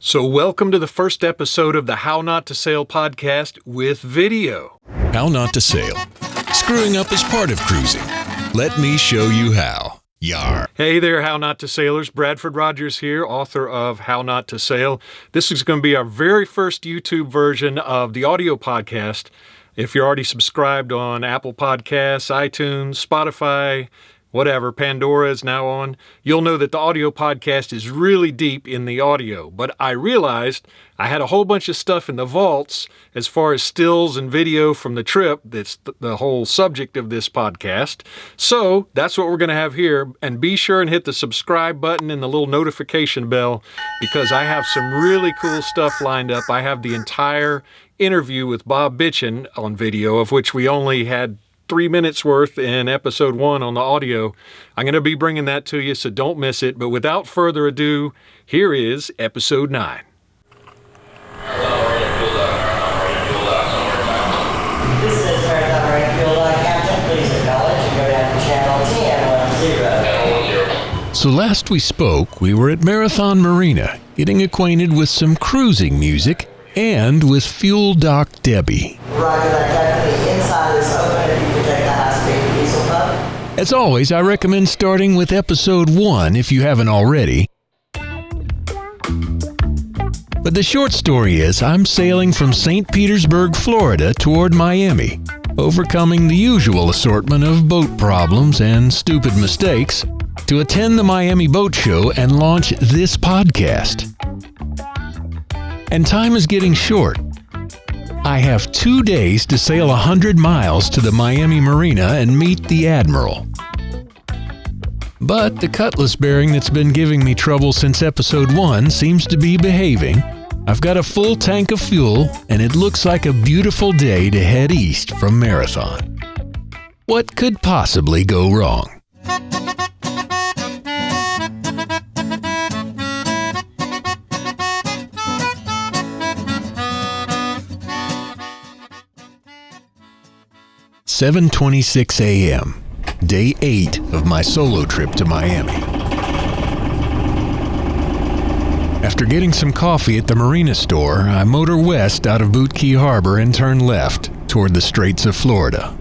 So welcome to the first episode of the How Not to Sail podcast with video. How not to sail. Screwing up is part of cruising. Let me show you how. Yar. Hey there, How Not to Sailors. Bradford Rogers here, author of How Not to Sail. This is going to be our very first YouTube version of the audio podcast. If you're already subscribed on Apple Podcasts, iTunes, Spotify, whatever, Pandora is now on, you'll know that the audio podcast is really deep in the audio. But I realized I had a whole bunch of stuff in the vaults as far as stills and video from the trip. That's the whole subject of this podcast. So that's what we're going to have here. And be sure and hit the subscribe button and the little notification bell because I have some really cool stuff lined up. I have the entire interview with Bob Bitchin on video, of which we only had 3 minutes worth in episode 1 on the audio. I'm going to be bringing that to you, so don't miss it. But without further ado, here is episode 9. This is Marathon Fuel Captain. Please acknowledge and go down to channel 1010. So last we spoke, we were at Marathon Marina, getting acquainted with some cruising music and with Fuel Doc Debbie. Roger that, Captain. The inside is open if you can take the high-speed diesel pump. As always, I recommend starting with episode 1 if you haven't already. But the short story is I'm sailing from St. Petersburg, Florida toward Miami, overcoming the usual assortment of boat problems and stupid mistakes to attend the Miami Boat Show and launch this podcast. And time is getting short. I have 2 days to sail 100 miles to the Miami Marina and meet the Admiral. But the cutlass bearing that's been giving me trouble since episode 1 seems to be behaving. I've got a full tank of fuel, and it looks like a beautiful day to head east from Marathon. What could possibly go wrong? "7:26 a.m., day 8 of my solo trip to Miami. After getting some coffee at the marina store, I motor west out of Boot Key Harbor and turn left toward the Straits of Florida.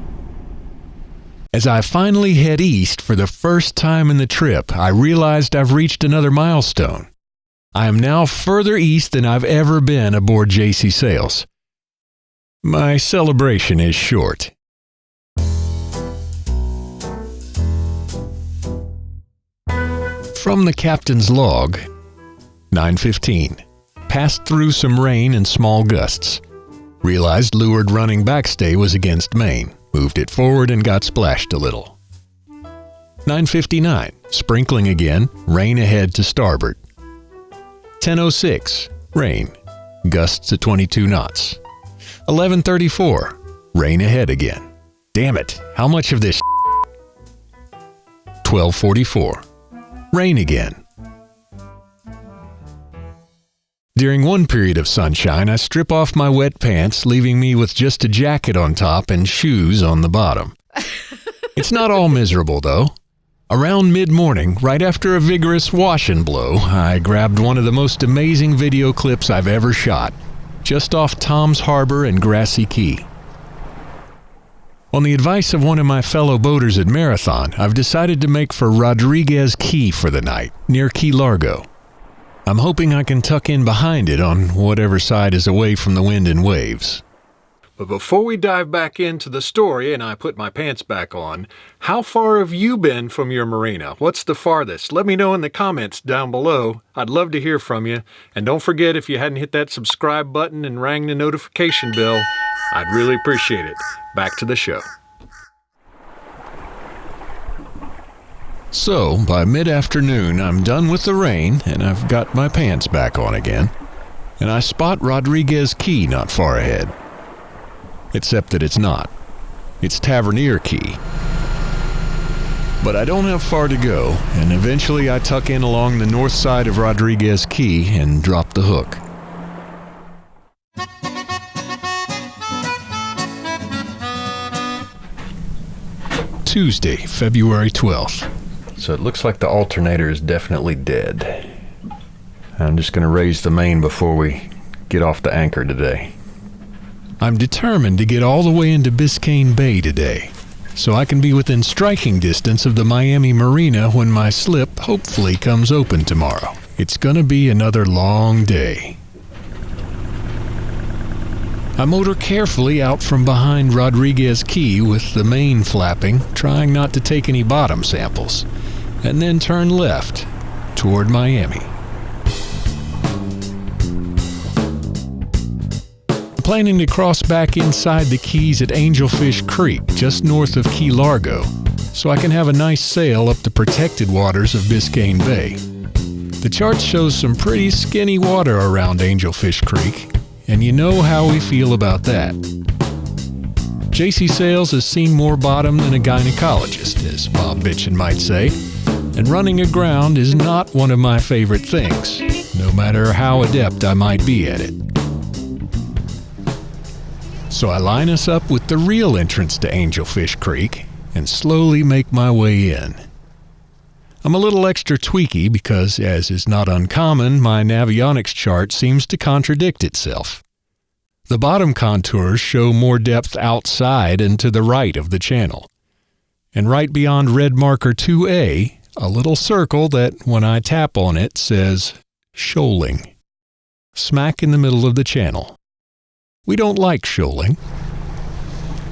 As I finally head east for the first time in the trip, I realized I've reached another milestone. I am now further east than I've ever been aboard JC Sails. My celebration is short. From the captain's log, 9:15. Passed through some rain and small gusts. Realized leeward running backstay was against main. Moved it forward and got splashed a little. 9:59. Sprinkling again. Rain ahead to starboard. 10:06. Rain. Gusts at 22 knots. 11:34. Rain ahead again. Damn it. How much of this? 12:44. Rain again. During one period of sunshine, I strip off my wet pants, leaving me with just a jacket on top and shoes on the bottom. It's not all miserable, though. Around mid-morning, right after a vigorous wash and blow, I grabbed one of the most amazing video clips I've ever shot, just off Tom's Harbor and Grassy Key. On the advice of one of my fellow boaters at Marathon, I've decided to make for Rodriguez Key for the night, near Key Largo. I'm hoping I can tuck in behind it on whatever side is away from the wind and waves. But before we dive back into the story and I put my pants back on, how far have you been from your marina? What's the farthest? Let me know in the comments down below. I'd love to hear from you. And don't forget, if you hadn't hit that subscribe button and rang the notification bell, I'd really appreciate it. Back to the show. So, by mid-afternoon, I'm done with the rain, and I've got my pants back on again, and I spot Rodriguez Key not far ahead. Except that it's not. It's Tavernier Key. But I don't have far to go, and eventually I tuck in along the north side of Rodriguez Key and drop the hook. Tuesday, February 12th. So it looks like the alternator is definitely dead. I'm just going to raise the main before we get off the anchor today. I'm determined to get all the way into Biscayne Bay today, so I can be within striking distance of the Miami Marina when my slip hopefully comes open tomorrow. It's gonna be another long day. I motor carefully out from behind Rodriguez Key with the main flapping, trying not to take any bottom samples, and then turn left toward Miami. Planning to cross back inside the Keys at Angelfish Creek, just north of Key Largo, so I can have a nice sail up the protected waters of Biscayne Bay. The chart shows some pretty skinny water around Angelfish Creek, and you know how we feel about that. JC Sails has seen more bottom than a gynecologist, as Bob Bitchin might say, and running aground is not one of my favorite things, no matter how adept I might be at it. So I line us up with the real entrance to Angelfish Creek and slowly make my way in. I'm a little extra tweaky because, as is not uncommon, my Navionics chart seems to contradict itself. The bottom contours show more depth outside and to the right of the channel. And right beyond red marker 2A, a little circle that, when I tap on it, says shoaling. Smack in the middle of the channel. We don't like shoaling,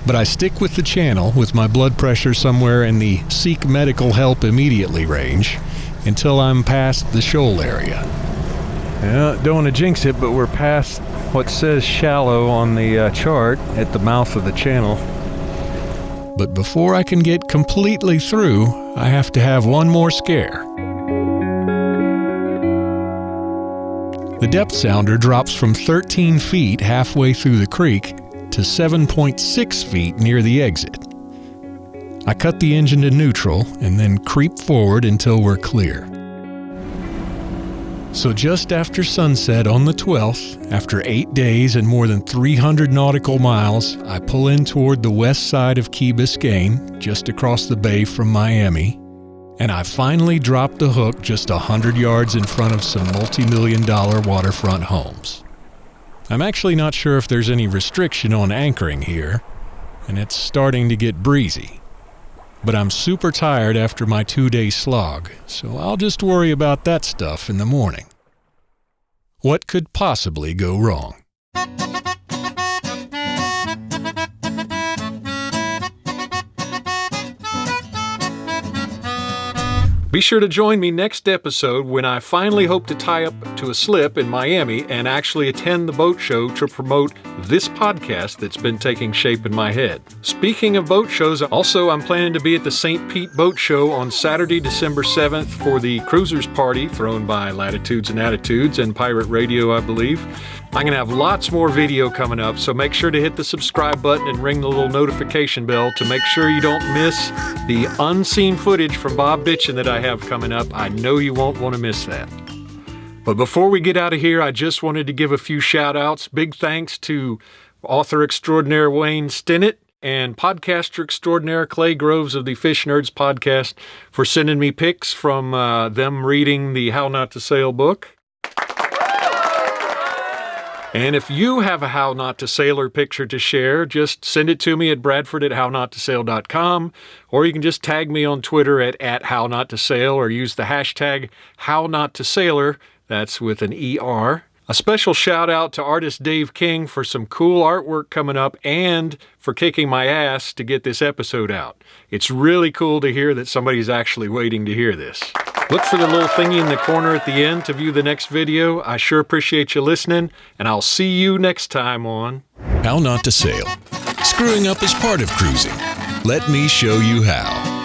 but I stick with the channel with my blood pressure somewhere in the seek medical help immediately range until I'm past the shoal area. Yeah, don't want to jinx it, but we're past what says shallow on the chart at the mouth of the channel. But before I can get completely through, I have to have one more scare. The depth sounder drops from 13 feet halfway through the creek to 7.6 feet near the exit. I cut the engine to neutral and then creep forward until we're clear. So just after sunset on the 12th, after 8 days and more than 300 nautical miles, I pull in toward the west side of Key Biscayne, just across the bay from Miami, and I finally dropped the hook just 100 yards in front of some multi-million-dollar waterfront homes. I'm actually not sure if there's any restriction on anchoring here, and it's starting to get breezy. But I'm super tired after my 2-day slog, so I'll just worry about that stuff in the morning. What could possibly go wrong? Be sure to join me next episode when I finally hope to tie up to a slip in Miami and actually attend the boat show to promote this podcast that's been taking shape in my head. Speaking of boat shows, also I'm planning to be at the St. Pete Boat Show on Saturday, December 7th for the Cruisers Party thrown by Latitudes and Attitudes and Pirate Radio, I believe. I'm going to have lots more video coming up, so make sure to hit the subscribe button and ring the little notification bell to make sure you don't miss the unseen footage from Bob Bitchin that I have coming up. I know you won't want to miss that. But before we get out of here, I just wanted to give a few shout-outs. Big thanks to author extraordinaire Wayne Stinnett and podcaster extraordinaire Clay Groves of the Fish Nerds podcast for sending me pics from them reading the How Not to Sail book. And if you have a How Not to Sailor picture to share, just send it to me at bradford@hownottosail.com, or you can just tag me on Twitter at @HowNotToSail, or use the hashtag HowNotToSailor, that's with an ER. A special shout out to artist Dave King for some cool artwork coming up and for kicking my ass to get this episode out. It's really cool to hear that somebody's actually waiting to hear this. Look for the little thingy in the corner at the end to view the next video. I sure appreciate you listening, and I'll see you next time on How Not to Sail. Screwing up is part of cruising. Let me show you how.